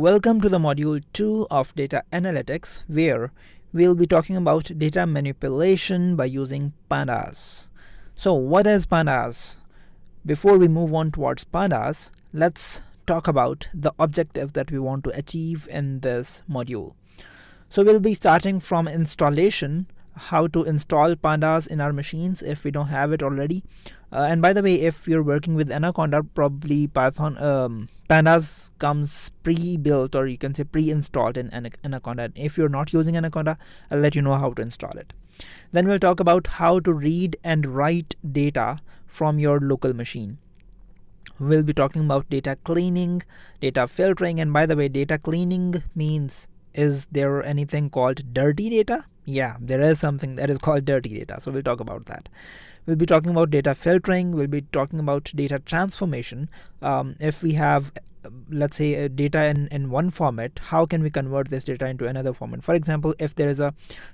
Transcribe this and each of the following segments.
Welcome to the module 2 of data analytics, where we'll be talking about data manipulation by using Pandas. So what is Pandas? Before we move on towards Pandas, let's talk about the objective that we want to achieve in this module. So we'll be starting from installation, how to install Pandas in our machines if we don't have it already. And by the way, if you're working with Anaconda, probably Pandas comes pre-built, or you can say pre-installed in Anaconda. If you're not using Anaconda, I'll let you know how to install it. Then we'll talk about how to read and write data from your local machine. We'll be talking about data cleaning, data filtering, and by the way, data cleaning means, is there anything called dirty data? Yeah, there is something that is called dirty data, so we'll talk about that. We'll be talking about data filtering. We'll be talking about data transformation. If we have, let's say, data in one format, how can we convert this data into another format? For example, if there is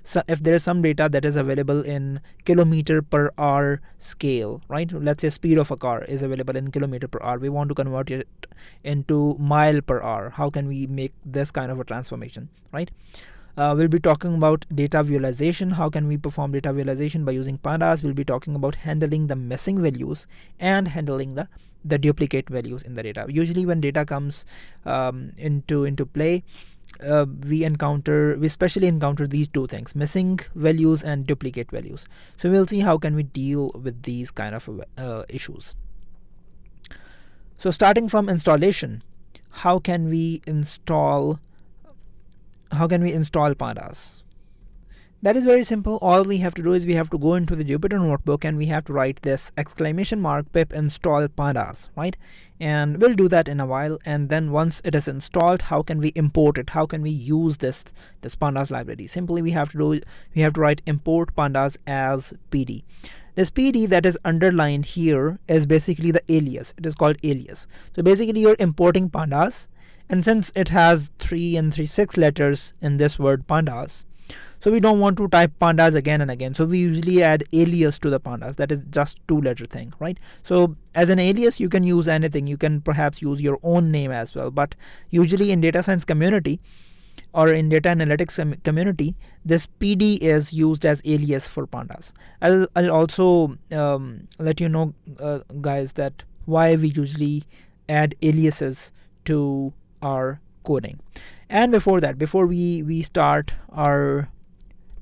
some data that is available in kilometer per hour scale, right? Let's say speed of a car is available in kilometer per hour. We want to convert it into mile per hour. How can we make this kind of a transformation, right? We'll be talking about data visualization. How can we perform data visualization by using Pandas? We'll be talking about handling the missing values and handling the duplicate values in the data. Usually when data comes into play, we especially encounter these two things: missing values and duplicate values. So we'll see how can we deal with these kind of issues. So starting from installation, how can we install Pandas? That is very simple. All we have to do is we have to go into the Jupyter notebook and we have to write this !pip install Pandas, right? And we'll do that in a while. And then once it is installed, how can we import it? How can we use this Pandas library? Simply we have to write import Pandas as PD. This PD that is underlined here is basically the alias. It is called alias. So basically you're importing Pandas, and since it has 3 and 6 letters in this word Pandas, so we don't want to type Pandas again and again. So we usually add alias to the Pandas. That is just 2-letter thing, right? So as an alias, you can use anything. You can perhaps use your own name as well. But usually in data science community or in data analytics community, this PD is used as alias for Pandas. I'll also let you know, guys, that why we usually add aliases to our coding. And before we start our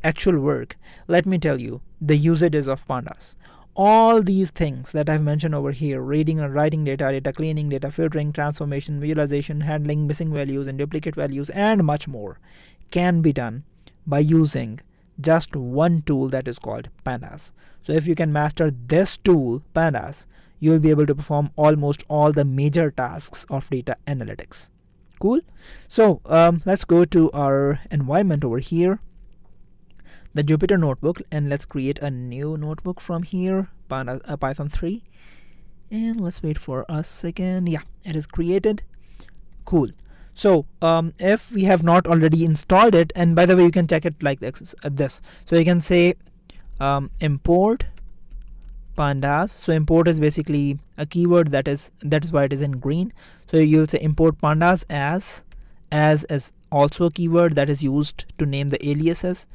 actual work, let me tell you the usages of Pandas. All these things that I've mentioned over here: reading and writing data, data cleaning, data filtering, transformation, visualization, handling missing values and duplicate values, and much more, can be done by using just one tool that is called Pandas. So if you can master this tool, Pandas, you will be able to perform almost all the major tasks of data analytics. Cool. So let's go to our environment over here, the Jupyter notebook, and let's create a new notebook from here, Python 3. And let's wait for a second. Yeah, it is created. Cool. So if we have not already installed it, and by the way, you can check it like this. So you can say import Pandas. So import is basically a keyword, that is why it is in green. So you'll say import Pandas as is also a keyword that is used to name the aliases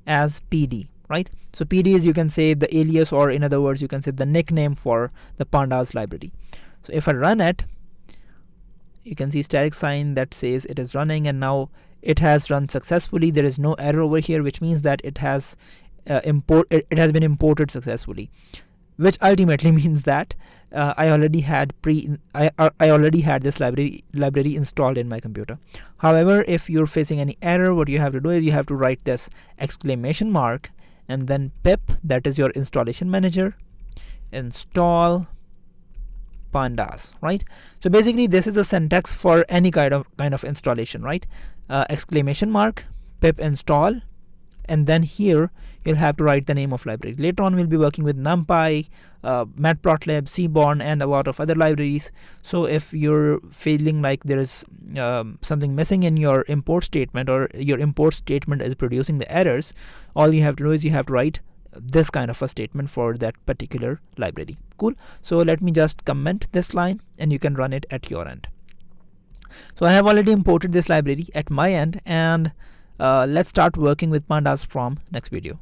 as PD, right? So PD is, you can say, the alias, or in other words, you can say the nickname for the Pandas library. So if I run it, you can see static sign that says it is running, and now it has run successfully. There is no error over here, which means that it has been imported successfully, which ultimately means that I already had this library installed in my computer. However, if you're facing any error, what you have to do is you have to write this ! and then pip, that is your installation manager, install Pandas, right? So basically this is a syntax for any kind of installation, right? ! Pip install, and then here you'll have to write the name of library. Later on we'll be working with NumPy, Matplotlib, Seaborn, and a lot of other libraries. So if you're feeling like there is something missing in your import statement, or your import statement is producing the errors, all you have to do is you have to write this kind of a statement for that particular library. Cool. So let me just comment this line and you can run it at your end. So I have already imported this library at my end, and let's start working with Pandas from next video.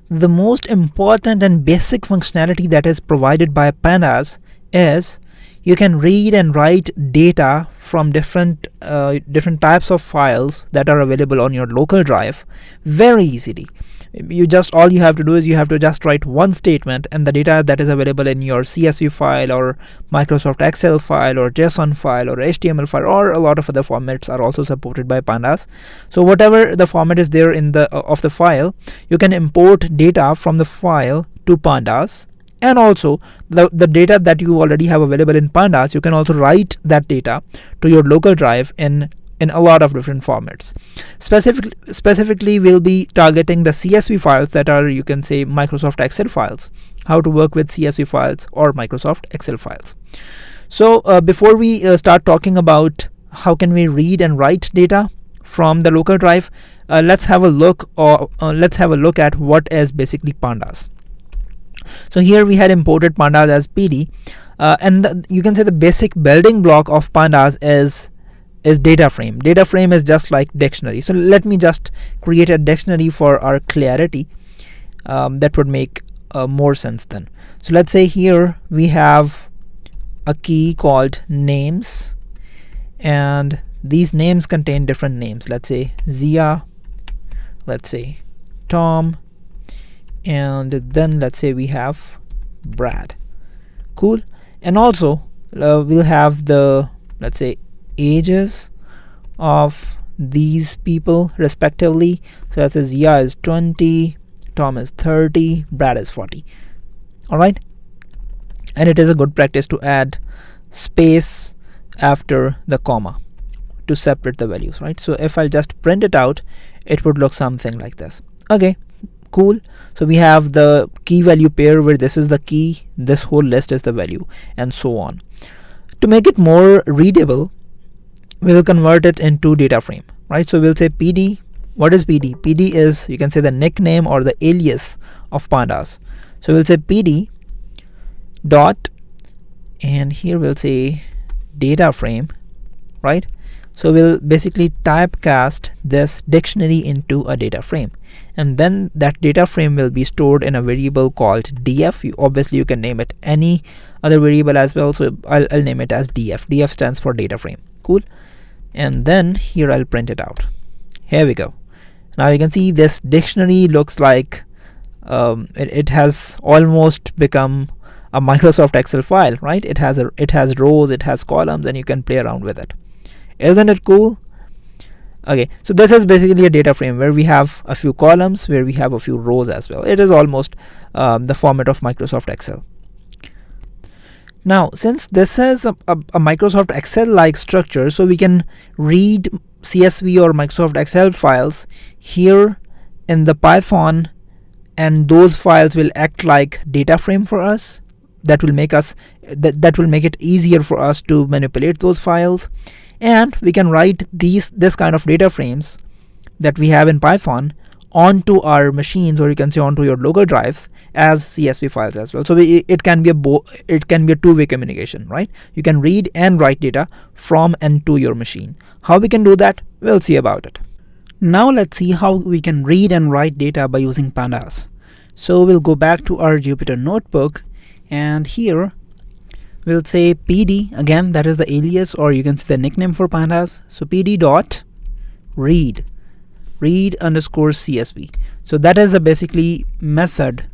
The most important and basic functionality that is provided by Pandas is you can read and write data from different types of files that are available on your local drive very easily. All you have to do is you have to just write one statement, and the data that is available in your CSV file or Microsoft Excel file or JSON file or HTML file or a lot of other formats are also supported by Pandas. So whatever the format is there in the of the file, you can import data from the file to Pandas. And also the data that you already have available in Pandas, you can also write that data to your local drive in a lot of different formats. Specifically, we'll be targeting the CSV files that are, you can say, Microsoft Excel files, how to work with CSV files or Microsoft Excel files. So before we start talking about how can we read and write data from the local drive, let's have a look at what is basically Pandas. So here we had imported Pandas as PD, and you can say the basic building block of Pandas is DataFrame. DataFrame is just like dictionary. So let me just create a dictionary for our clarity. That would make more sense then. So let's say here we have a key called names, and these names contain different names. Let's say Zia, let's say Tom, and then let's say we have Brad. Cool. And also we'll have the, let's say, ages of these people respectively. So that says Zia is 20, Tom is 30, Brad is 40. All right. And it is a good practice to add space after the comma to separate the values, right? So if I'll just print it out, it would look something like this. Okay, cool. So we have the key value pair where this is the key, this whole list is the value, and so on. To make it more readable, we'll convert it into data frame, right? So we'll say PD. What is PD? PD is, you can say, the nickname or the alias of Pandas. So we'll say PD dot, and here we'll say data frame, right? So we'll basically typecast this dictionary into a data frame, and then that data frame will be stored in a variable called df. Obviously you can name it any other variable as well, so I'll name it as df. Df stands for data frame. Cool. And then here I'll print it out. Here we go. Now you can see this dictionary looks like it has almost become a Microsoft Excel file, right? It has rows, it has columns, and you can play around with it. Isn't it cool? Okay, so this is basically a data frame where we have a few columns, where we have a few rows as well. It is almost the format of Microsoft Excel. Now, since this is a Microsoft Excel like structure, so we can read CSV or Microsoft Excel files here in the Python, and those files will act like data frame for us. That will make it easier for us to manipulate those files. And we can write this kind of data frames that we have in Python onto our machines, or you can say onto your local drives, as CSV files as well. So it can be a two-way communication, right? You can read and write data from and to your machine. How we can do that, we'll see about it. Now let's see how we can read and write data by using Pandas. So we'll go back to our Jupyter notebook, and here we'll say PD, again that is the alias, or you can say the nickname for Pandas. So PD dot read underscore CSV. So that is a basically method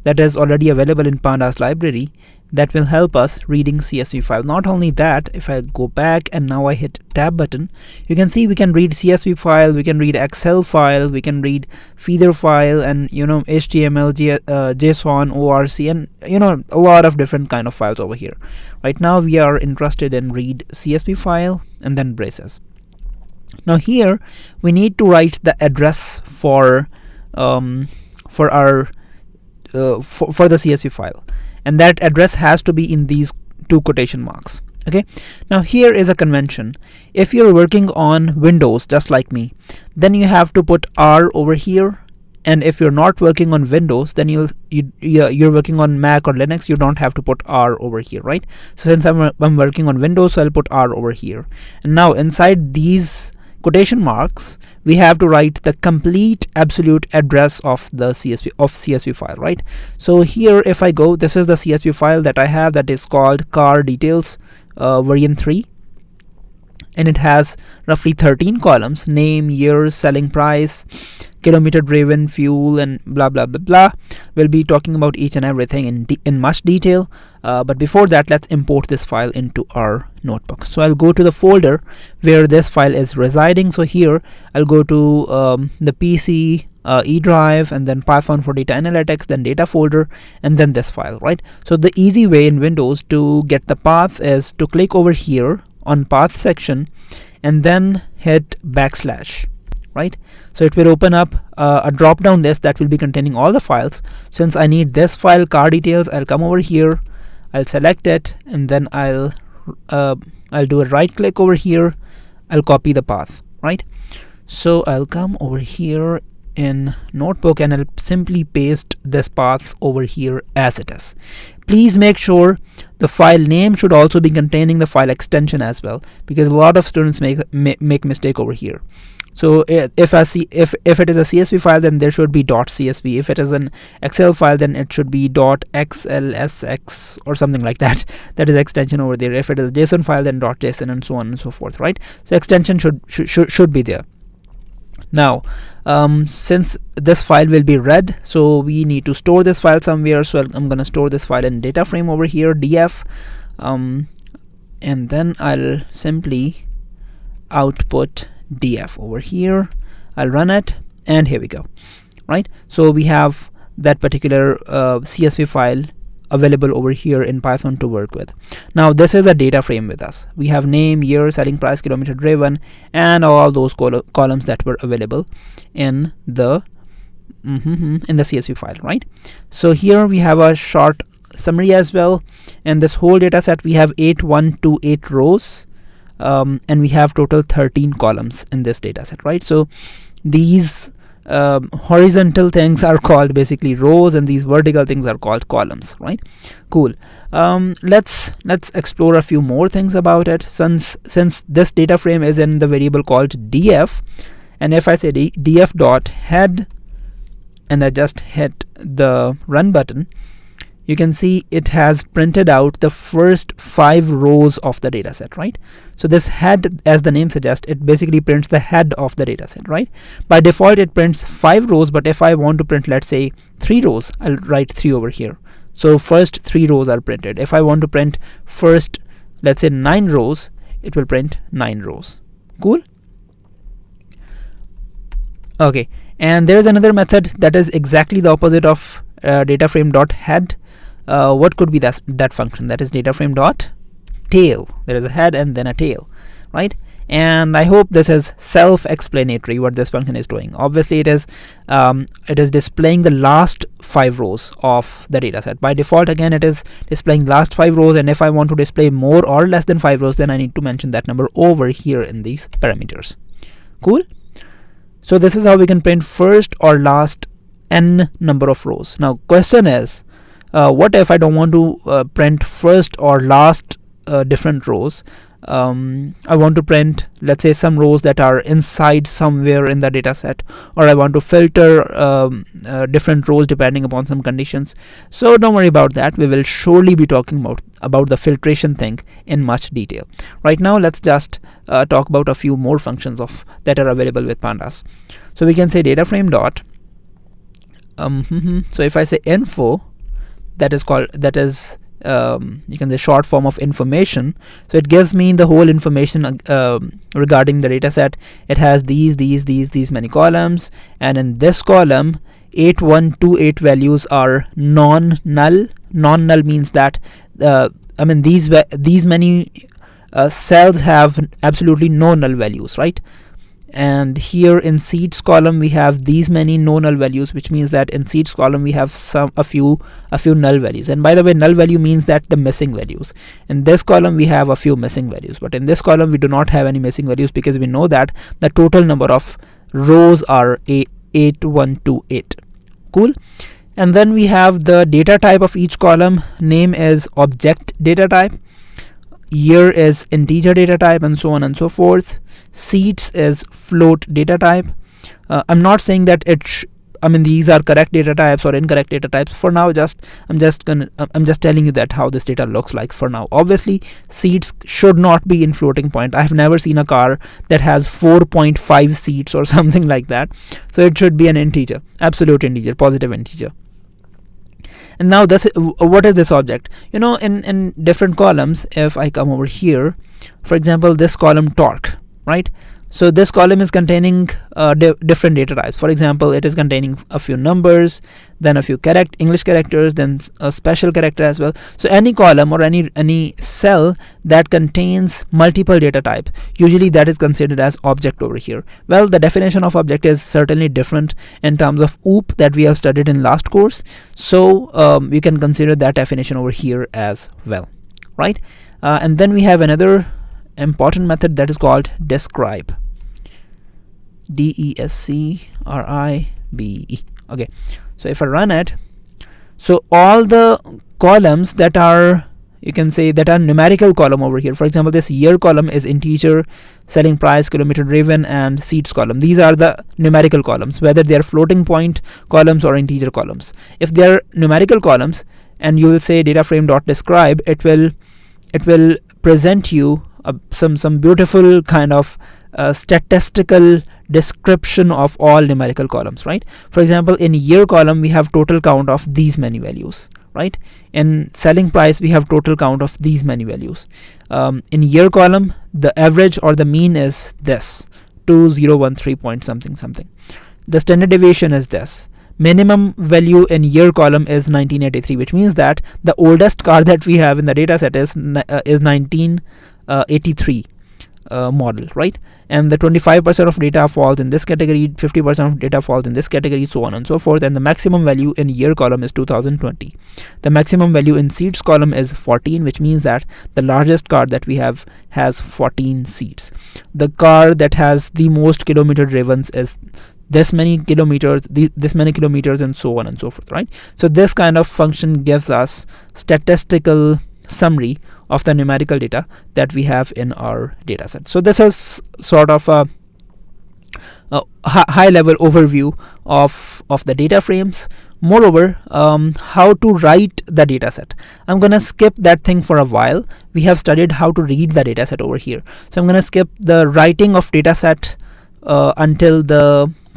that is already available in Pandas library that will help us reading CSV file. Not only that, if I go back and now I hit tab button, you can see we can read CSV file, we can read Excel file, we can read feather file, and HTML, JSON, ORC, and a lot of different kind of files over here. Right now we are interested in read CSV file and then braces. Now here we need to write the address for the CSV file, and that address has to be in these two quotation marks. Okay, now here is a convention. If you're working on Windows just like me, then you have to put R over here And if you're not working on Windows, then you're working on Mac or Linux, you don't have to put R over here, right? So since I'm working on Windows, so I'll put R over here. And now inside these quotation marks, we have to write the complete absolute address of the CSV file, right? So here, if I go, this is the CSV file that I have, that is called car details version 3. And it has roughly 13 columns: name, year, selling price, kilometer driven, fuel, and blah blah blah blah. We'll be talking about each and everything in much detail, but before that, let's import this file into our notebook. So I'll go to the folder where this file is residing. So here I'll go to the PC E drive, and then Python for data analytics, then data folder, and then this file, right? So the easy way in Windows to get the path is to click over here on path section and then hit backslash, right? So it will open up a drop down list that will be containing all the files. Since I need this file, car details, I'll come over here, I'll select it, and then I'll do a right click over here, I'll copy the path, right? So I'll come over here in notebook and I'll simply paste this path over here as it is. Please make sure the file name should also be containing the file extension as well, because a lot of students make mistake over here. So if it is a CSV file, then there should be .csv. If it is an Excel file, then it should be .xlsx or something like that. That is extension over there. If it is a JSON file, then .json, and so on and so forth, right? So extension should be there. Now, since this file will be read, so we need to store this file somewhere. So I'm going to store this file in DataFrame over here, df, and then I'll simply output df over here. I'll run it, and here we go, right? So we have that particular CSV file available over here in Python to work with. Now this is a data frame with us. We have name, year, selling price, kilometer driven, and all those columns that were available in the CSV file, right? So here we have a short summary as well. And this whole data set, we have 8128 rows, and we have total 13 columns in this data set, right? So these horizontal things are called basically rows, and these vertical things are called columns, right? Cool. Let's explore a few more things about it. Since this data frame is in the variable called df, and if I say df dot head and I just hit the run button, you can see it has printed out the first 5 rows of the data set, right? So this head, as the name suggests, it basically prints the head of the data set, right? By default it prints 5 rows, but if I want to print, let's say 3 rows, I'll write 3 over here. So first 3 rows are printed. If I want to print first, let's say 9 rows, it will print 9 rows. Cool. Okay, and there's another method that is exactly the opposite of dataframe.head. What could be that function? That is dataframe.tail. There is a head and then a tail, right? And I hope this is self-explanatory what this function is doing. Obviously it is displaying the last 5 rows of the data set. By default, again, it is displaying last 5 rows, and if I want to display more or less than 5 rows, then I need to mention that number over here in these parameters. Cool. So this is how we can print first or last n number of rows. Now question is, what if I don't want to print first or last different rows? I want to print, let's say, some rows that are inside somewhere in the data set, or I want to filter different rows depending upon some conditions. So don't worry about that. We will surely be talking about the filtration thing in much detail. Right now, let's just talk about a few more functions that are available with Pandas. So we can say dataframe dot. So if I say info, that is you can say short form of information. So it gives me the whole information regarding the data set. It has these many columns, and in this column 8128 values are non-null. Non-null means that these many cells have absolutely no null values, right? And here in seeds column we have these many no null values, which means that in seeds column we have a few null values. And by the way, null value means that the missing values. In this column we have a few missing values, but in this column we do not have any missing values, because we know that the total number of rows are 8128. Cool. And then we have the data type of each column. Name is object data type, year is integer data type, and so on and so forth. Seats is float data type. I'm not saying that these are correct data types or incorrect data types. For now, I'm just telling you that how this data looks like for now. Obviously, seats should not be in floating point. I have never seen a car that has 4.5 seats or something like that. So it should be an integer, absolute integer, positive integer. And now what is this object? In different columns, if I come over here, for example, this column torque, right? So this column is containing different data types. For example, it is containing a few numbers, then a few English characters, then a special character as well. So any column or any cell that contains multiple data type, usually that is considered as object over here. Well, the definition of object is certainly different in terms of OOP that we have studied in last course. So you can consider that definition over here as well, right? And then we have another important method that is called describe. DESCRIBE. Okay, so if I run it, so all the columns that are, you can say, that are numerical column over here. For example, this year column is integer, selling price, kilometer driven, and seats column. These are the numerical columns, whether they are floating point columns or integer columns. If they are numerical columns and you will say DataFrame.describe, it will present you some beautiful kind of statistical description of all numerical columns, right? For example, in year column we have total count of these many values, right? In selling price we have total count of these many values. In year column, the average or the mean is this 2013 point something something. The standard deviation is this. Minimum value in year column is 1983, which means that the oldest car that we have in the data set is 1983 model, right? And the 25% of data falls in this category, 50% of data falls in this category, so on and so forth. And the maximum value in year column is 2020. The maximum value in seats column is 14, which means that the largest car that we have has 14 seats. The car that has the most kilometer driven is this many kilometers, this many kilometers, and so on and so forth, right? So this kind of function gives us statistical summary of the numerical data that we have in our data set. So this is sort of a high level overview of the data frames. Moreover, how to write the data set. I'm gonna skip that thing for a while. We have studied how to read the data set over here. So I'm gonna skip the writing of data set until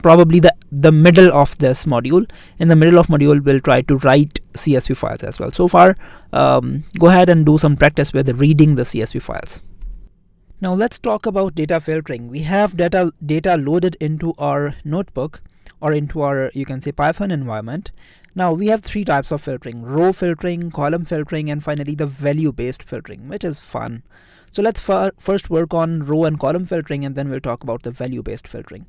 probably the middle of this module. In the middle of module, we'll try to write CSV files as well. So far, go ahead and do some practice with reading the CSV files. Now let's talk about data filtering. We have data loaded into our notebook or into our, you can say, Python environment. Now we have three types of filtering: row filtering, column filtering, and finally the value-based filtering, which is fun. So let's first work on row and column filtering, and then we'll talk about the value-based filtering.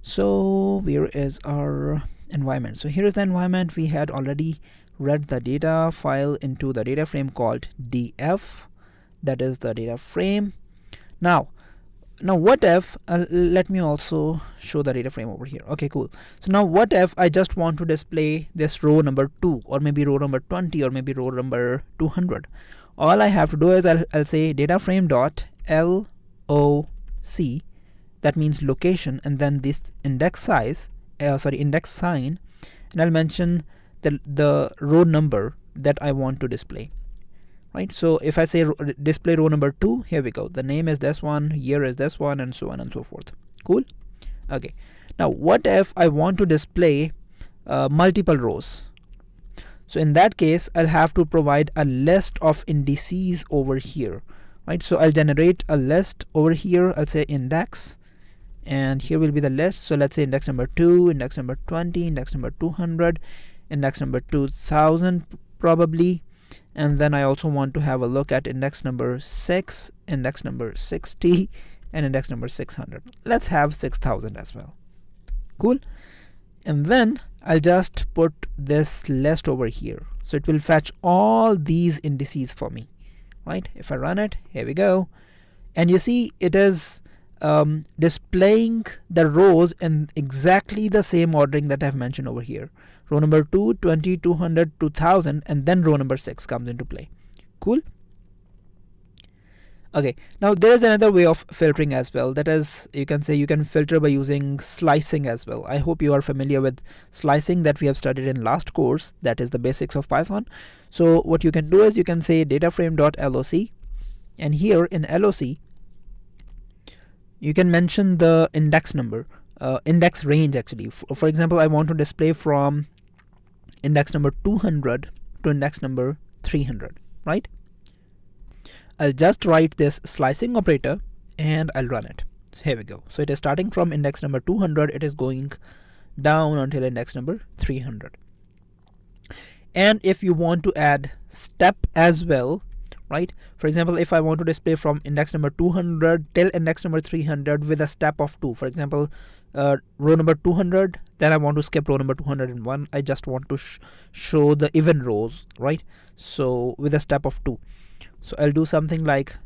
So where is our environment? So here is the environment. We had already read the data file into the data frame called df. That is the data frame. Now what if, let me also show the data frame over here. Okay, cool. So now what if I just want to display this row number 2, or maybe row number 20, or maybe row number 200? All I have to do is I'll say data frame dot loc, that means location, and then this index sign, and I'll mention the row number that I want to display, right? So if I say display row number 2, here we go. The name is this one, year is this one, and so on and so forth. Cool. Okay. Now what if I want to display multiple rows? So in that case, I'll have to provide a list of indices over here, right? So I'll generate a list over here. I'll say index, and here will be the list. So let's say index number 2, index number 20, index number 200, index number 2000 probably. And then I also want to have a look at index number 6, index number 60, and index number 600. Let's have 6000 as well. Cool. And then I'll just put this list over here. So it will fetch all these indices for me, right? If I run it, here we go. And you see it is displaying the rows in exactly the same ordering that I've mentioned over here. Row number 2, 20, 200, 2000, and then row number 6 comes into play. Cool. Okay, now there's another way of filtering as well. That is, you can say you can filter by using slicing as well. I hope you are familiar with slicing that we have studied in last course. That is the basics of Python. So what you can do is you can say dataframe.loc, and here in LOC you can mention the index number, index range actually. For example, I want to display from index number 200 to index number 300, right? I'll just write this slicing operator and I'll run it. Here we go. So it is starting from index number 200, it is going down until index number 300. And if you want to add step as well, right? For example, if I want to display from index number 200 till index number 300 with a step of 2, for example, row number 200, then I want to skip row number 201. I just want to show the even rows, right? So with a step of 2. So I'll do something like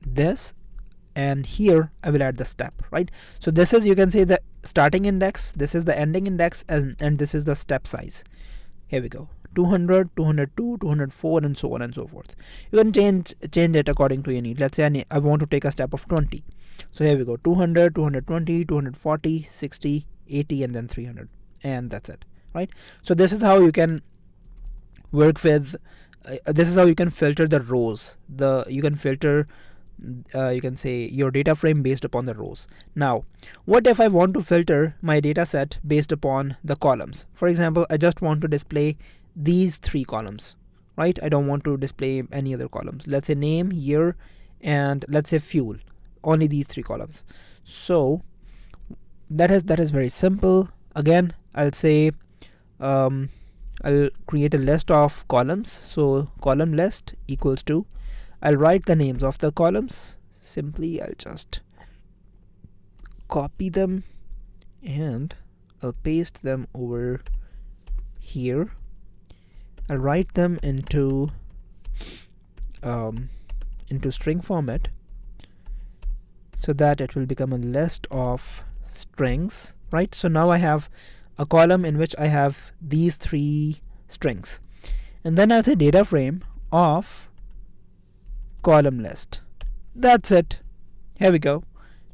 this, and here I will add the step, right? So this is, you can say, the starting index, this is the ending index, and this is the step size. Here we go. 200, 202, 204, and so on and so forth. You can change it according to your need. Let's say I want to take a step of 20. So here we go. 200, 220, 240, 60, 80, and then 300, and that's it, right? So this is how you can work with this is how you can filter the rows. You can filter you can say your data frame based upon the rows. Now what if I want to filter my data set based upon the columns? For example, I just want to display these 3 columns, right? I don't want to display any other columns. Let's say name, year, and let's say fuel. Only these 3 columns. So that is very simple. Again, I'll say I'll create a list of columns. So column list equals to, I'll write the names of the columns. Simply I'll just copy them and I'll paste them over here. I'll write them into string format so that it will become a list of strings, right? So now I have a column in which I have these 3 strings, and then I'll say data frame of column list. That's it. Here we go.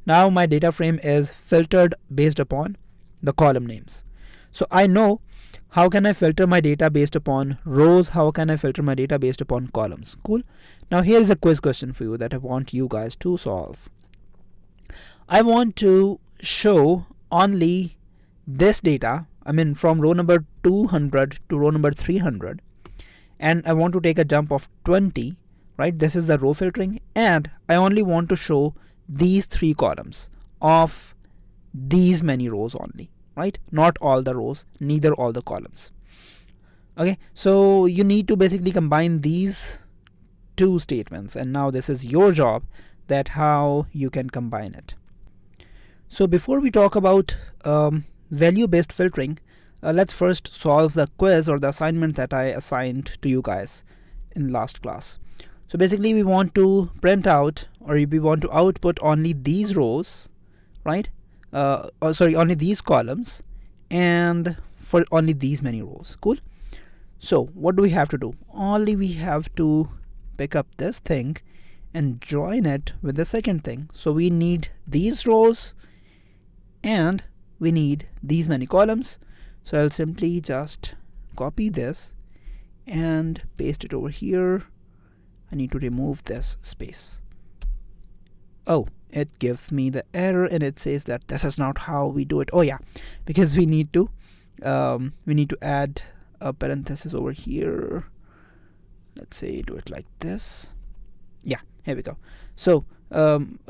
Now my data frame is filtered based upon the column names. So I know how can I filter my data based upon rows, how can I filter my data based upon columns. Cool. Now here is a quiz question for you that I want you guys to solve. I want to show only this data, I mean from row number 200 to row number 300, and I want to take a jump of 20, right? This is the row filtering, and I only want to show these 3 columns of these many rows only, right? Not all the rows, neither all the columns. Okay, so you need to basically combine these 2 statements, and now this is your job, that how you can combine it. So before we talk about value-based filtering, let's first solve the quiz or the assignment that I assigned to you guys in last class. So basically we want to print out, or we want to output only these rows, right? Only these columns, and for only these many rows. Cool. So what do we have to do? Only we have to pick up this thing and join it with the second thing. So we need these rows and we need these many columns. So I'll simply just copy this and paste it over here. I need to remove this space. Oh, it gives me the error and it says that this is not how we do it. Oh yeah, because we need to add a parenthesis over here. Let's say do it like this. Yeah, here we go. So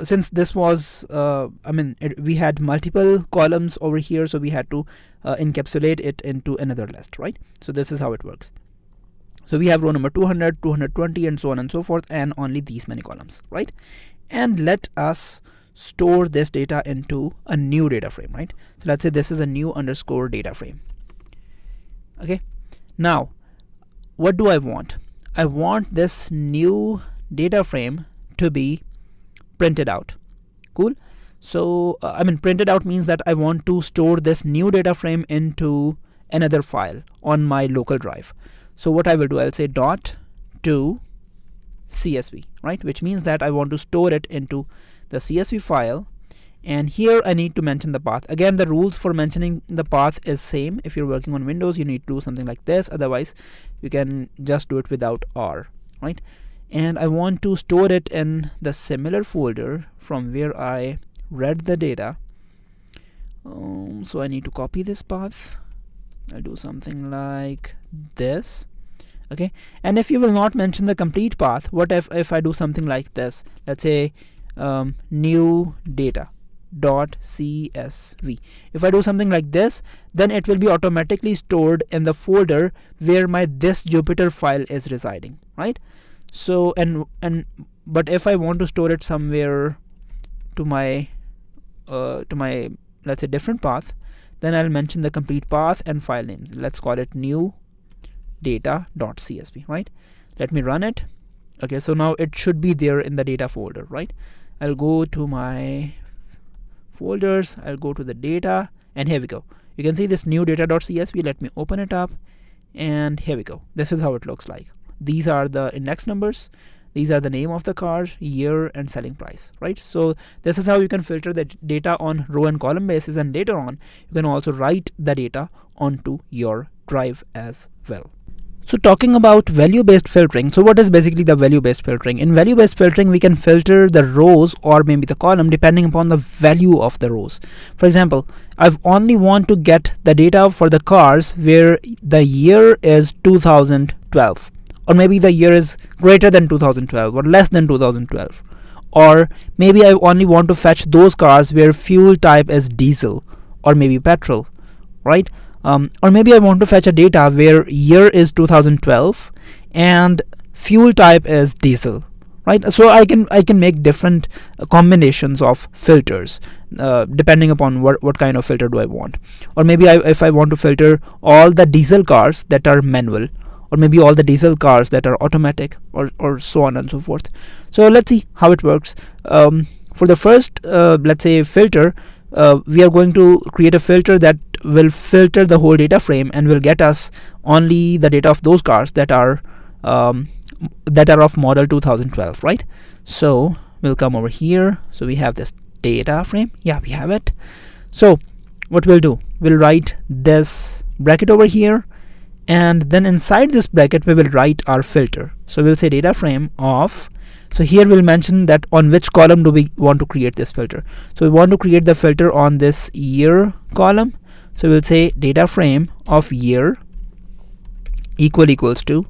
since this was we had multiple columns over here, so we had to encapsulate it into another list, right? So this is how it works. So we have row number 200, 220, and so on and so forth, and only these many columns, right? And let us store this data into a new data frame, right? So let's say this is a new underscore data frame. Okay, now what do I want? I want this new data frame to be printed out. Cool. So I mean, printed out means that I want to store this new data frame into another file on my local drive. So what I will do, I'll say dot to CSV, right, which means that I want to store it into the CSV file. And here I need to mention the path. Again, the rules for mentioning the path is same. If you're working on Windows, you need to do something like this. Otherwise, you can just do it without R, right? And I want to store it in the similar folder from where I read the data. So I need to copy this path. I'll do something like this. Okay, and if you will not mention the complete path, what if I do something like this? Let's say new data dot CSV. If I do something like this, then it will be automatically stored in the folder where my this Jupyter file is residing, right? So but if I want to store it somewhere to my let's say different path, then I'll mention the complete path and file names. Let's call it new data.csv, right? Let me run it. Okay, so now it should be there in the data folder, right? I'll go to my folders, I'll go to the data, and here we go. You can see this new data.csv. Let me open it up, and here we go. This is how it looks like. These are the index numbers, these are the name of the car, year, and selling price, right? So this is how you can filter the data on row and column basis, and later on you can also write the data onto your drive as well. So talking about value-based filtering, so what is basically the value-based filtering? In value-based filtering, we can filter the rows or maybe the column depending upon the value of the rows. For example, I only want to get the data for the cars where the year is 2012, or maybe the year is greater than 2012 or less than 2012, or maybe I only want to fetch those cars where fuel type is diesel or maybe petrol, right? Or maybe I want to fetch a data where year is 2012 and fuel type is diesel, right? So I can make different combinations of filters depending upon what kind of filter do I want. Or maybe if I want to filter all the diesel cars that are manual, or maybe all the diesel cars that are automatic, or so on and so forth. So let's see how it works. For the first let's say filter, we are going to create a filter that will filter the whole data frame and will get us only the data of those cars that are of model 2012, right? So we'll come over here. So we have this data frame. Yeah, we have it. So what we'll do, we'll write this bracket over here, and then inside this bracket we will write our filter. So we'll say data frame of, so here we'll mention that on which column do we want to create this filter. So we want to create the filter on this year column. So we'll say data frame of year equals to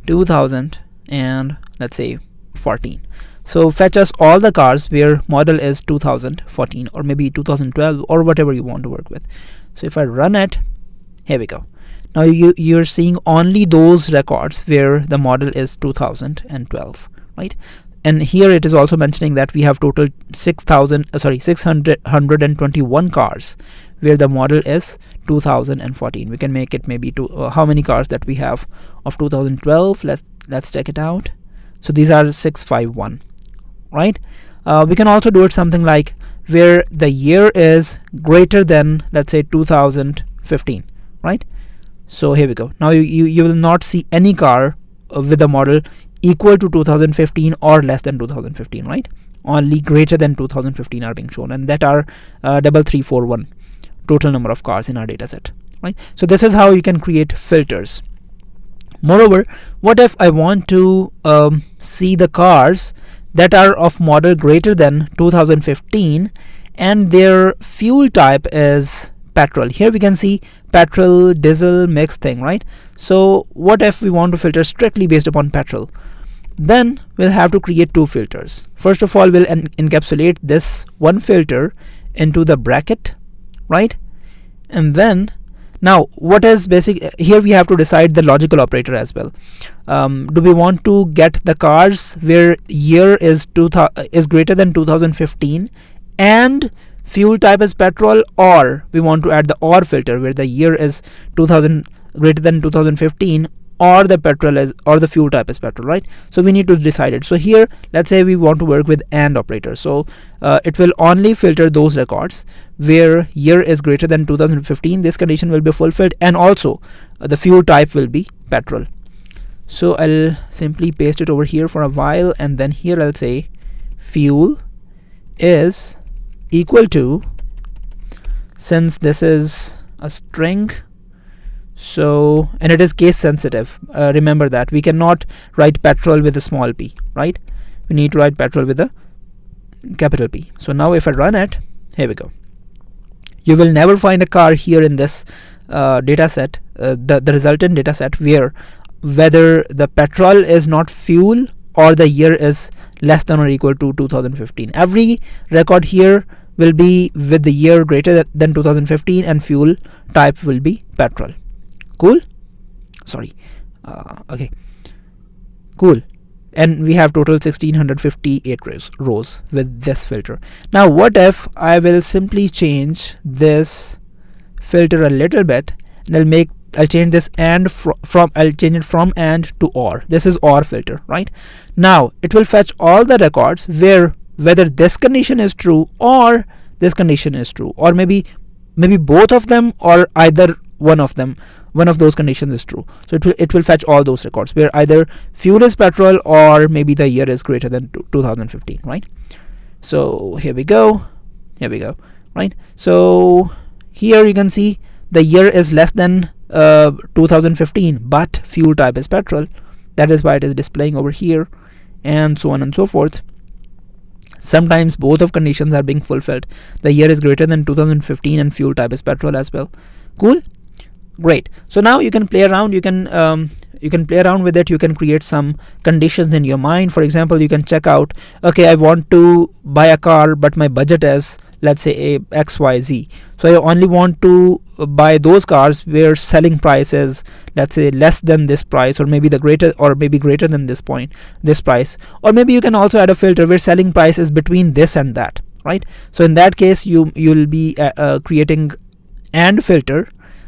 2000 and let's say 14. So fetch us all the cars where model is 2014 or maybe 2012 or whatever you want to work with. So if I run it, here we go. Now you're seeing only those records where the model is 2012, right? And here it is also mentioning that we have total 621 cars where the model is 2014. We can make it maybe to how many cars that we have of 2012. Let's check it out. So these are 651, right? We can also do it something like where the year is greater than, let's say, 2015, right? So here we go. Now you will not see any car with a model equal to 2015 or less than 2015, right? Only greater than 2015 are being shown, and that are 3341 total number of cars in our data set, right? So this is how you can create filters. Moreover, what if I want to see the cars that are of model greater than 2015 and their fuel type is petrol? Here we can see petrol, diesel, mixed thing, right? So what if we want to filter strictly based upon petrol? Then we'll have to create two filters. First of all, we'll encapsulate this one filter into the bracket, right? And then now what is basic here, we have to decide the logical operator as well. Do we want to get the cars where year is greater than 2015 and fuel type is petrol, or we want to add the or filter where the year is greater than 2015 or the petrol is, or the fuel type is petrol, right? So we need to decide it. So here, let's say we want to work with AND operator. So it will only filter those records where year is greater than 2015. This condition will be fulfilled, and also the fuel type will be petrol. So I'll simply paste it over here for a while, and then here I'll say fuel is equal to, since this is a string, so, and it is case sensitive, remember that we cannot write petrol with a small p, right? We need to write petrol with a capital P. So now if I run it, here we go. You will never find a car here in this data set, the resultant data set, where whether the petrol is not fuel or the year is less than or equal to 2015. Every record here will be with the year greater than 2015, and fuel type will be petrol. Cool? Sorry. Okay. Cool. And we have total 1658 rows with this filter. Now what if I will simply change this filter a little bit, and I'll change this and I'll change it from and to or. This is or filter, right? Now it will fetch all the records where whether this condition is true or this condition is true, or maybe both of them, or either one of them, one of those conditions is true. So it will fetch all those records where either fuel is petrol or maybe the year is greater than 2015, right? So here we go, right? So here you can see the year is less than 2015, but fuel type is petrol. That is why it is displaying over here, and so on and so forth. Sometimes both of conditions are being fulfilled. The year is greater than 2015 and fuel type is petrol as well. Cool? Great. So now you can play around. You can play around with it. You can create some conditions in your mind. For example, you can check out, okay, I want to buy a car, but my budget is, let's say, a XYZ. So I only want to buy those cars where selling price is, let's say, less than this price, or maybe greater than this price. Or maybe you can also add a filter where selling price is between this and that, right? So in that case, you'll be creating AND filter,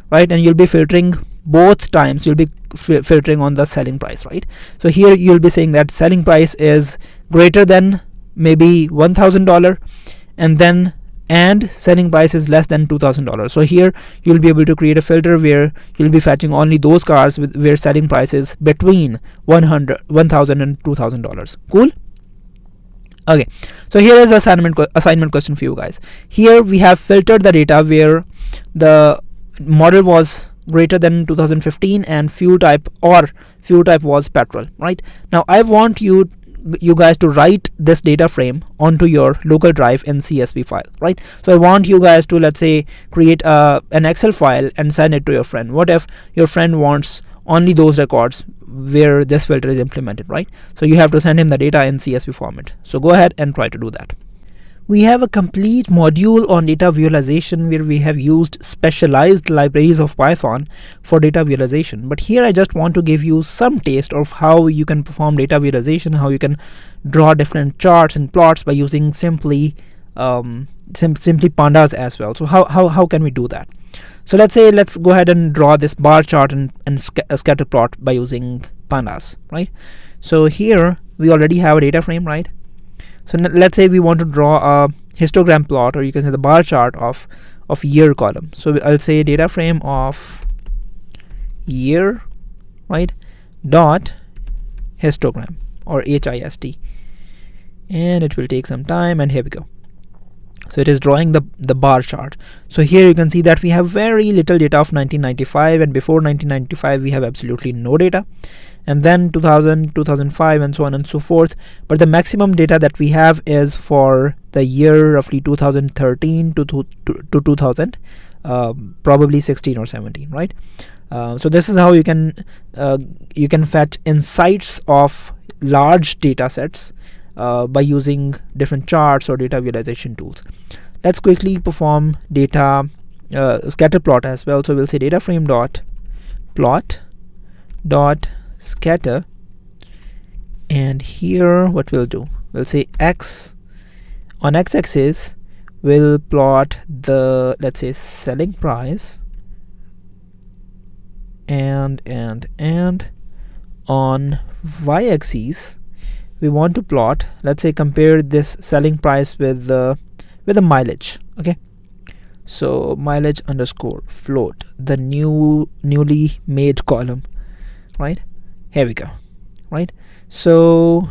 right? And you'll be filtering both times. You'll be filtering on the selling price, right? So here you'll be saying that selling price is greater than maybe $1,000, and then and selling price is less than $2,000. So here you'll be able to create a filter where you'll be fetching only those cars where selling price is between $1,000 and $2,000. Cool? Okay, so here is assignment question for you guys. Here we have filtered the data where the model was greater than 2015 and fuel type was petrol, right? Now I want you guys to write this data frame onto your local drive in CSV file, right? So I want you guys to, let's say, create an Excel file and send it to your friend. What if your friend wants only those records where this filter is implemented, right? So you have to send him the data in CSV format. So go ahead and try to do that. We have a complete module on data visualization where we have used specialized libraries of Python for data visualization. But here I just want to give you some taste of how you can perform data visualization, how you can draw different charts and plots by using simply Pandas as well. So how can we do that? So let's go ahead and draw this bar chart and a scatter plot by using Pandas, right? So here we already have a data frame, right? So let's say we want to draw a histogram plot, or you can say the bar chart of year column. So I'll say data frame of year, right, dot histogram, or HIST, and it will take some time, and here we go. So it is drawing the bar chart. So here you can see that we have very little data of 1995, and before 1995 we have absolutely no data, and then 2000, 2005, and so on and so forth. But the maximum data that we have is for the year roughly 2013 to 2000, probably 16 or 17, right? So this is how you can fetch insights of large data sets by using different charts or data visualization tools. Let's quickly perform data scatter plot as well. So we'll say data frame dot plot dot scatter, and here what we'll do, we'll say x on x-axis we'll plot the, let's say, selling price, and on y-axis we want to plot, let's say compare this selling price with the mileage. Okay, so mileage underscore float, the newly made column, right? Here we go, right? So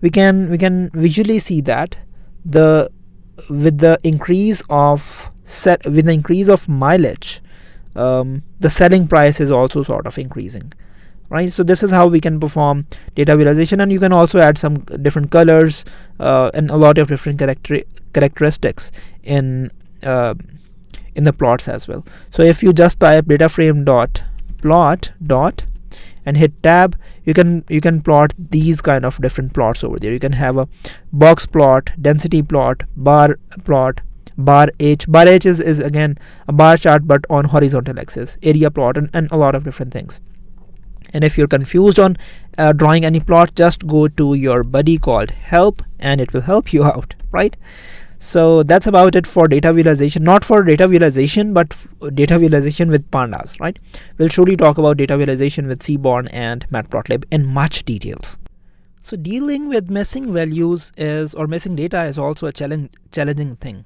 we can visually see that the with the increase of mileage, the selling price is also sort of increasing, right? So this is how we can perform data visualization, and you can also add some different colors and a lot of different characteristics in the plots as well. So if you just type DataFrame dot plot dot and hit tab, you can plot these kind of different plots over there. You can have a box plot, density plot, bar plot, bar h is again a bar chart but on horizontal axis, area plot, and a lot of different things. And if you're confused on drawing any plot, just go to your buddy called help and it will help you out, right? So that's about it for data visualization. Not for data visualization, but data visualization with pandas, right? We'll surely talk about data visualization with Seaborn and Matplotlib in much details. So dealing with missing values or missing data is also a challenging thing.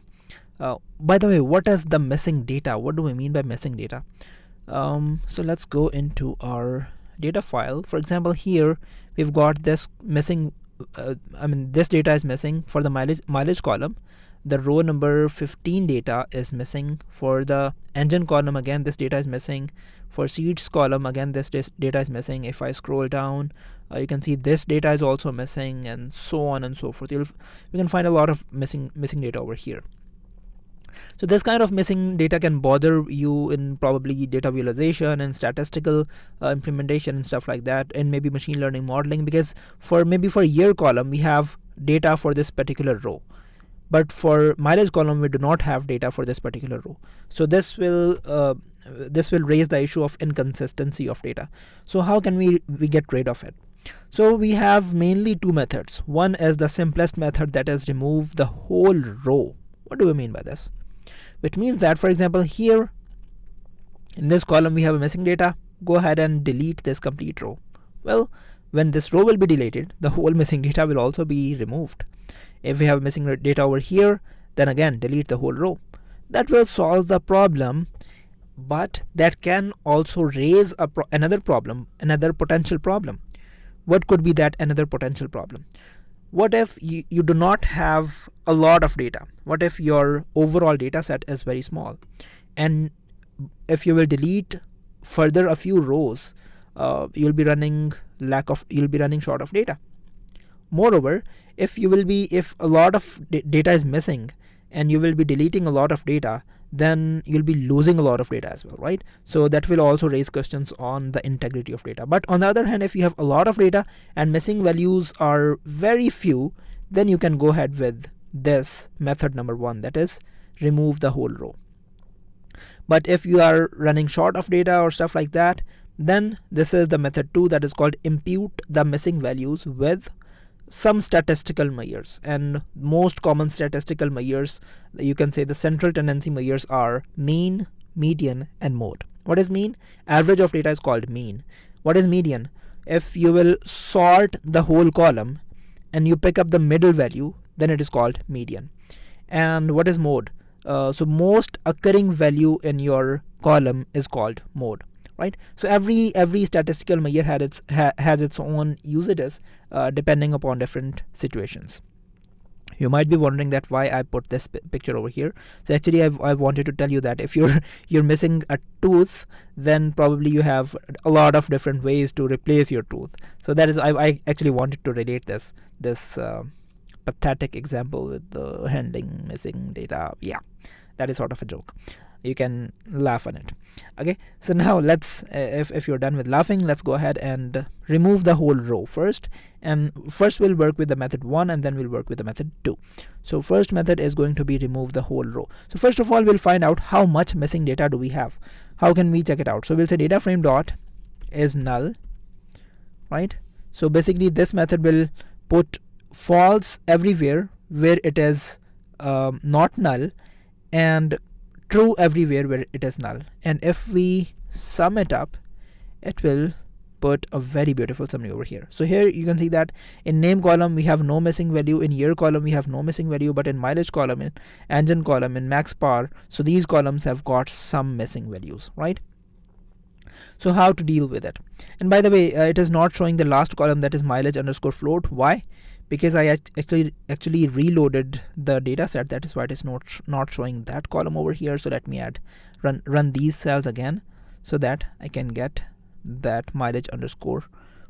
By the way, what is the missing data? What do we mean by missing data? So let's go into our data file. For example, here we've got this missing. This data is missing for the mileage column. The row number 15 data is missing. For the engine column, again this data is missing. For seats column, again this data is missing. If I scroll down, you can see this data is also missing, and so on and so forth. We can find a lot of missing data over here. So this kind of missing data can bother you in probably data visualization and statistical implementation and stuff like that, and maybe machine learning modeling, because for year column we have data for this particular row, but for mileage column we do not have data for this particular row. So this will raise the issue of inconsistency of data. So how can we get rid of it? So we have mainly two methods. One is the simplest method, that is remove the whole row. What do we mean by this? Which means that, for example, here in this column we have a missing data. Go ahead and delete this complete row. Well, when this row will be deleted, the whole missing data will also be removed. If we have missing data over here, then again delete the whole row. That will solve the problem, but that can also raise another potential problem. What could be that another potential problem? What if you do not have a lot of data? What if your overall data set is very small, and if you will delete further a few rows, you'll be running short of data. Moreover, if a lot of data is missing and you will be deleting a lot of data, then you'll be losing a lot of data as well, right? So that will also raise questions on the integrity of data. But on the other hand, if you have a lot of data and missing values are very few, then you can go ahead with this method number one, that is remove the whole row. But if you are running short of data or stuff like that, then this is the method 2, that is called impute the missing values with some statistical measures. And most common statistical measures, you can say the central tendency measures, are mean, median, and mode. What is mean? Average of data is called mean. What is median? If you will sort the whole column and you pick up the middle value, then it is called median. And what is mode? So most occurring value in your column is called mode, right? So every statistical measure has its own usages depending upon different situations. You might be wondering that why I put this picture over here. So actually I wanted to tell you that if you're missing a tooth, then probably you have a lot of different ways to replace your tooth. So that is, I actually wanted to relate this pathetic example with the handling missing data. Yeah, that is sort of a joke. You can laugh on it. Okay, so now let's if you're done with laughing, let's go ahead and remove the whole row first. And first we'll work with the method 1 and then we'll work with the method 2. So first method is going to be remove the whole row. So first of all, we'll find out how much missing data do we have. How can we check it out? So we'll say DataFrame dot is null, right? So basically this method will put false everywhere where it is not null, and true everywhere where it is null. And if we sum it up, it will put a very beautiful summary over here. So here you can see that in name column we have no missing value, in year column we have no missing value, but in mileage column, in engine column, in max power, so these columns have got some missing values, right? So how to deal with it? And by the way, it is not showing the last column, that is mileage underscore float. Why? Because I actually reloaded the data set, that is why it is not showing that column over here. So let me run these cells again so that I can get that mileage underscore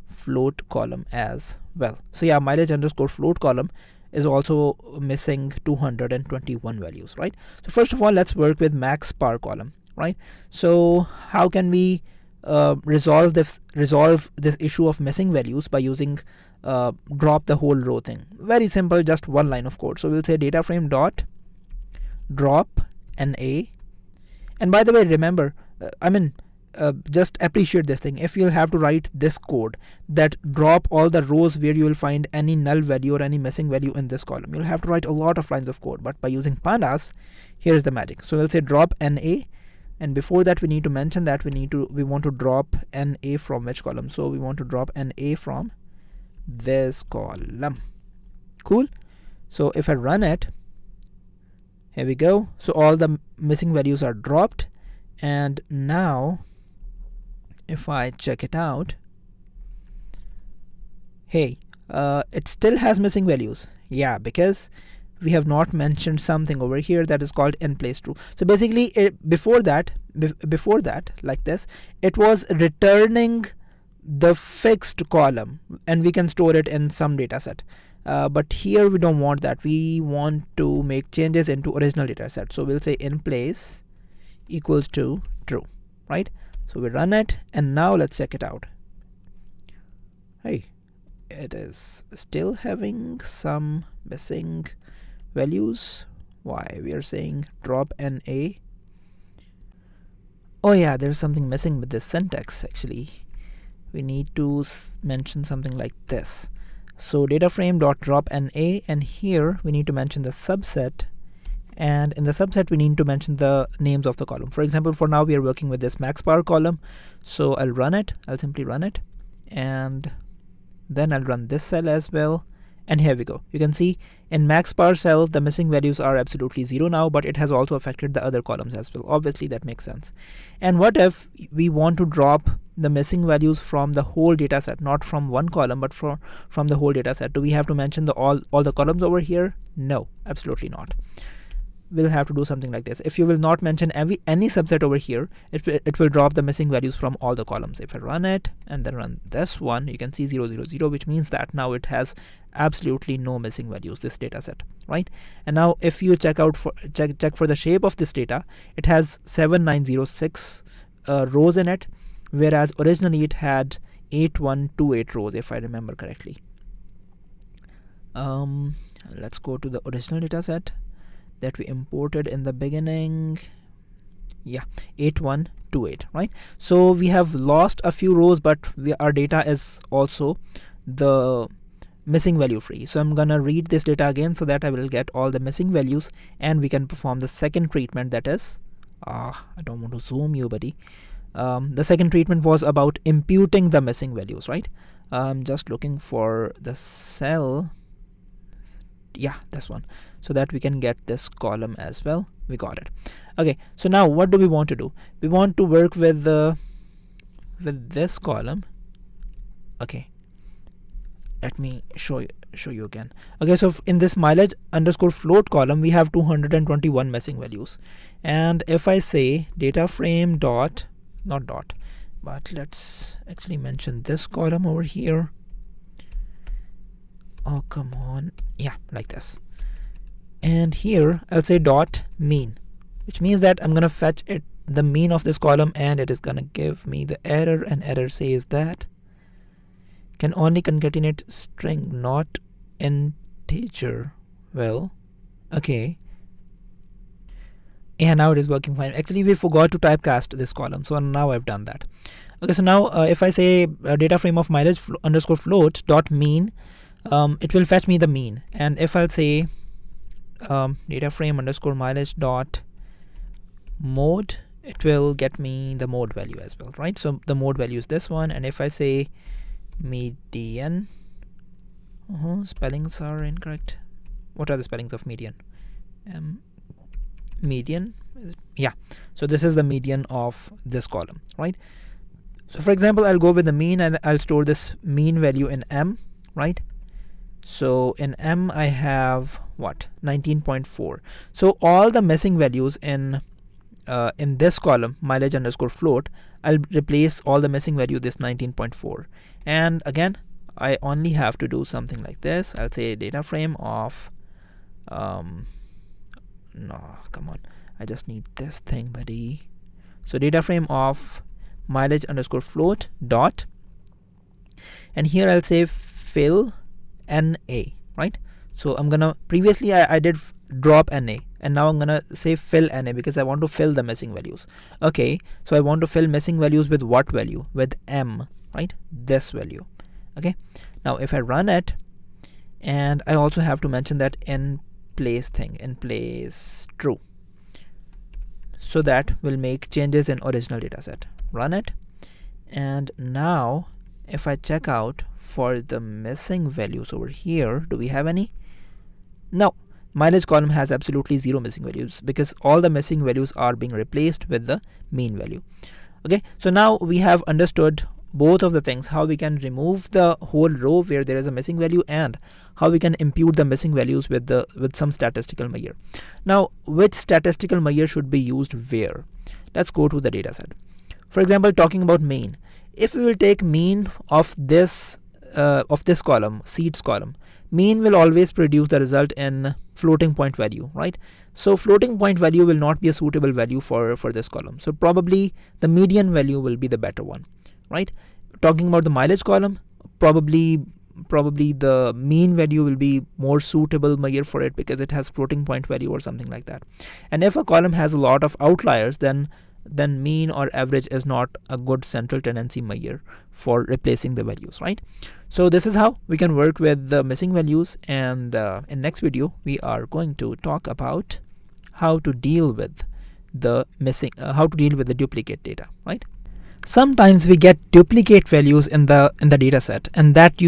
float column as well. So yeah, mileage underscore float column is also missing 221 values, right? So first of all, let's work with max power column, right? So how can we resolve this issue of missing values by using drop the whole row thing? Very simple, just one line of code. So we'll say DataFrame dot drop NA. And by the way, remember, just appreciate this thing. If you'll have to write this code that drop all the rows where you will find any null value or any missing value in this column, you'll have to write a lot of lines of code. But by using Pandas, here's the magic. So we'll say drop NA, and before that we need to mention that we want to drop NA from which column. So we want to drop NA from this column. Cool. So if I run it, here we go. So all the missing values are dropped, and now if I check it out, hey, it still has missing values. Yeah, because we have not mentioned something over here that is called in place true. So basically before that, like this, it was returning the fixed column and we can store it in some data set. But here we don't want that. We want to make changes into original data set. So we'll say in place equals to true, right? So we run it, and now let's check it out. Hey, it is still having some missing values. Why? We are saying drop NA. Oh yeah, there's something missing with this syntax actually. We need to mention something like this. So DataFrame.drop NA, and here we need to mention the subset, and in the subset we need to mention the names of the column. For example, for now we are working with this max power column, so I'll simply run it, and then I'll run this cell as well, and here we go. You can see in max power cell the missing values are absolutely 0 now, but it has also affected the other columns as well. Obviously that makes sense. And what if we want to drop the missing values from the whole data set, not from one column but from the whole data set? Do we have to mention all the columns over here? No, absolutely not. We'll have to do something like this. If you will not mention any subset over here, it will drop the missing values from all the columns. If I run it and then run this one, you can see 0, 0, 0, which means that now it has absolutely no missing values, this data set, right? And now if you check for the shape of this data, it has 7906 rows in it, whereas originally it had 8128 rows, if I remember correctly. Let's go to the original data set that we imported in the beginning. Yeah, 8128, right? So we have lost a few rows, but our data is also the missing value free. So I'm gonna read this data again so that I will get all the missing values, and we can perform the second treatment, that is I don't want to zoom you, buddy. The second treatment was about imputing the missing values, right? I'm just looking for the cell. Yeah, this one, so that we can get this column as well. We got it. Okay, so now what do we want to do? We want to work with this column. Okay, let me show you again. Okay, so in this mileage underscore float column we have 221 missing values, and if I say DataFrame dot, not dot, but let's actually mention this column over here. Oh, come on. Yeah, like this. And here I'll say dot mean, which means that I'm gonna fetch the mean of this column, and it is gonna give me the error, and error says that can only concatenate string, not integer. Well, okay. Yeah, now it is working fine. Actually, we forgot to typecast this column, so now I've done that. Okay, so now if I say DataFrame of mileage underscore float dot mean, it will fetch me the mean. And if I'll say DataFrame underscore mileage dot mode it will get me the mode value as well, right? So the mode value is this one, and if I say median, spellings are incorrect. What are the spellings of median? Median, yeah. So this is the median of this column, right? So for example, I'll go with the mean and I'll store this mean value in M, right? So in M I have what, 19.4. So all the missing values in this column, mileage underscore float, I'll replace all the missing value this 19.4. And again, I only have to do something like this. I'll say data frame of no, come on, I just need this thing, buddy. So data frame of mileage underscore float dot, and here I'll say fill NA, right? So I'm gonna, previously I did drop NA, and now I'm gonna say fill NA because I want to fill the missing values. Okay, so I want to fill missing values with what value? With M, right? This value. Okay, now if I run it, and I also have to mention that in place thing, in place true, so that will make changes in original dataset. Run it, and now if I check out for the missing values over here, do we have any? No, mileage column has absolutely 0 missing values because all the missing values are being replaced with the mean value. Okay, so now we have understood both of the things, how we can remove the whole row where there is a missing value, and how we can impute the missing values with some statistical measure. Now, which statistical measure should be used where? Let's go to the data set. For example, talking about mean, if we will take mean of this column, seeds column, mean will always produce the result in floating point value, right? So floating point value will not be a suitable value for this column. So probably the median value will be the better one, right? Talking about the mileage column, probably the mean value will be more suitable measure for it because it has floating point value or something like that. And if a column has a lot of outliers, then mean or average is not a good central tendency measure for replacing the values, right? So this is how we can work with the missing values, and in next video we are going to talk about how to deal with the duplicate data, right? Sometimes we get duplicate values in the data set, and that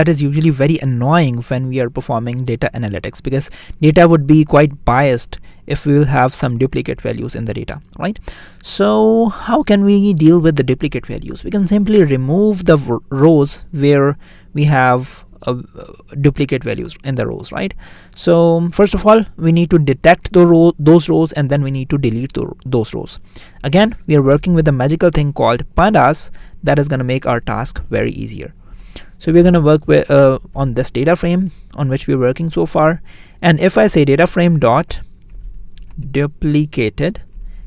is usually very annoying when we are performing data analytics, because data would be quite biased if we will have some duplicate values in the data, right? So how can we deal with the duplicate values? We can simply remove the rows where we have duplicate values in the rows, right? So first of all, we need to detect those rows, and then we need to delete those rows. Again, we are working with a magical thing called Pandas that is going to make our task very easier. So we're going to work with on this data frame on which we're working so far, and if I say data frame dot duplicated,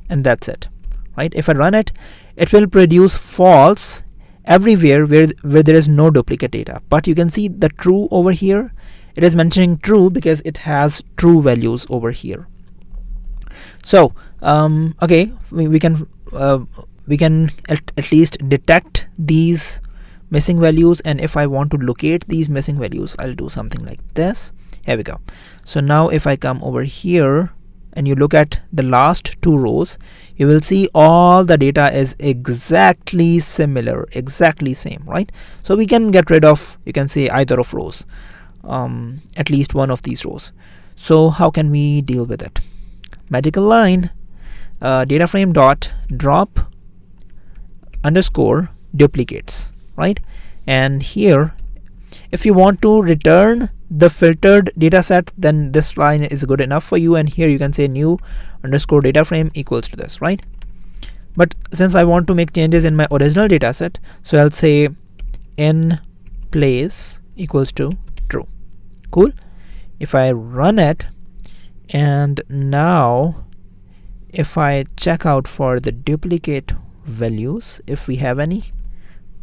and that's it, right? If I run it, it will produce false everywhere where there is no duplicate data. But you can see the true over here, it is mentioning true because it has true values over here. So okay, we can at least detect these missing values, and if I want to locate these missing values, I'll do something like this. Here we go. So now if I come over here and you look at the last two rows, you will see all the data is exactly similar, exactly same, right? So we can get rid of, you can say, either of rows, at least one of these rows. So how can we deal with it? Magical line, data frame dot drop underscore duplicates, right? And here, if you want to return the filtered data set, then this line is good enough for you, and here you can say new underscore data frame equals to this, right? But since I want to make changes in my original data set, so I'll say in place equals to true. Cool. If I run it, and now if I check out for the duplicate values, if we have any,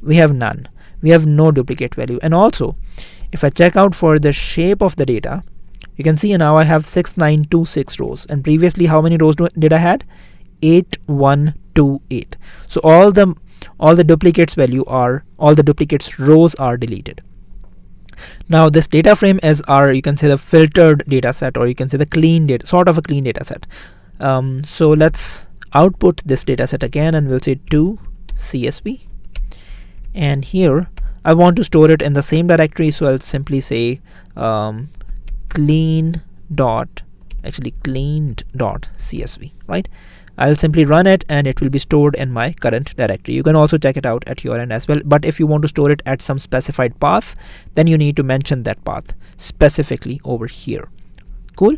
we have none. We have no duplicate value. And also, if I check out for the shape of the data, you can see now I have 6926 rows, and previously how many rows did I had? 8128. So all the duplicates rows are deleted. Now this data frame is our, you can say, the filtered data set, or you can say the clean data, sort of a clean data set. So let's output this dataset again, and we'll say to CSV. And here I want to store it in the same directory, so I'll simply say cleaned dot CSV, right? I'll simply run it and it will be stored in my current directory. You can also check it out at your end as well, but if you want to store it at some specified path, then you need to mention that path specifically over here. Cool.